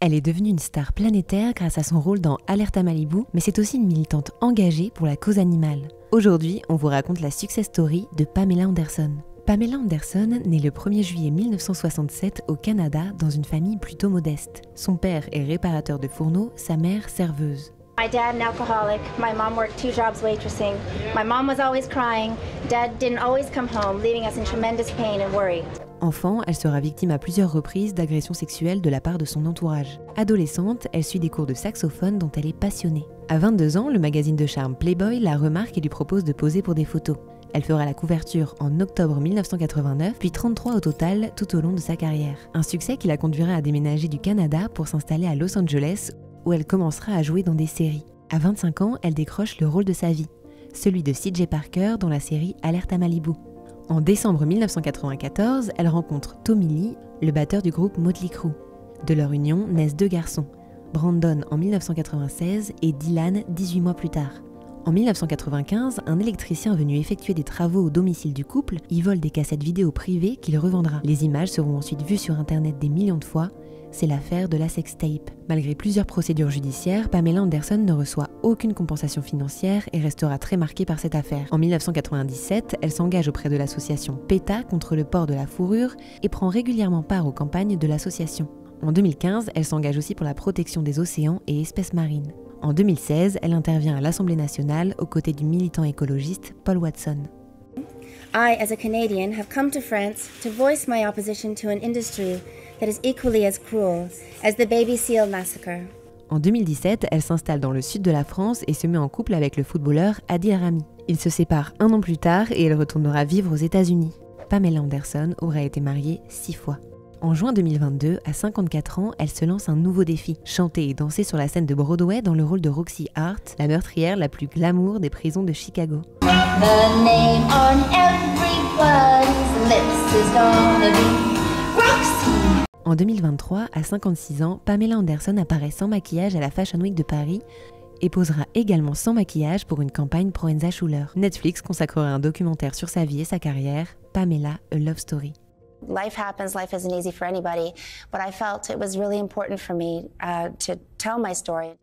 Elle est devenue une star planétaire grâce à son rôle dans Alerta Malibu, mais c'est aussi une militante engagée pour la cause animale. Aujourd'hui, on vous raconte la success story de Pamela Anderson. Pamela Anderson naît le 1er juillet 1967 au Canada dans une famille plutôt modeste. Son père est réparateur de fourneaux, sa mère serveuse. My dad, an alcoholic. My mom worked 2 jobs waitressing. My mom was always crying. Dad didn't always come home, leaving us in tremendous pain and worry. Enfant, elle sera victime à plusieurs reprises d'agressions sexuelles de la part de son entourage. Adolescente, elle suit des cours de saxophone dont elle est passionnée. À 22 ans, le magazine de charme Playboy la remarque et lui propose de poser pour des photos. Elle fera la couverture en octobre 1989, puis 33 au total tout au long de sa carrière. Un succès qui la conduira à déménager du Canada pour s'installer à Los Angeles, où elle commencera à jouer dans des séries. À 25 ans, elle décroche le rôle de sa vie, celui de CJ Parker dans la série Alerta Malibu. En décembre 1994, elle rencontre Tommy Lee, le batteur du groupe Motley Crue. De leur union naissent 2 garçons, Brandon en 1996 et Dylan 18 mois plus tard. En 1995, un électricien venu effectuer des travaux au domicile du couple y vole des cassettes vidéo privées qu'il revendra. Les images seront ensuite vues sur internet des millions de fois. C'est l'affaire de la sextape. Malgré plusieurs procédures judiciaires, Pamela Anderson ne reçoit aucune compensation financière et restera très marquée par cette affaire. En 1997, elle s'engage auprès de l'association PETA contre le port de la fourrure et prend régulièrement part aux campagnes de l'association. En 2015, elle s'engage aussi pour la protection des océans et espèces marines. En 2016, elle intervient à l'Assemblée nationale aux côtés du militant écologiste Paul Watson. I, as a Canadian, have come to France to voice my opposition to an industry that is equally as cruel as the baby seal massacre. En 2017, elle s'installe dans le sud de la France et se met en couple avec le footballeur Adil Rami. Ils se séparent 1 an plus tard et elle retournera vivre aux États-Unis. Pamela Anderson aura été mariée 6 fois. En juin 2022, à 54 ans, elle se lance un nouveau défi, chanter et danser sur la scène de Broadway dans le rôle de Roxy Hart, la meurtrière la plus glamour des prisons de Chicago. The name on everybody's lips is gonna be Roxy. En 2023, à 56 ans, Pamela Anderson apparaît sans maquillage à la Fashion Week de Paris et posera également sans maquillage pour une campagne pro Enza Schuler. Netflix consacrera un documentaire sur sa vie et sa carrière, Pamela, A Love Story. Life happens, life isn't easy for anybody, but I felt it was really important for me to tell my story.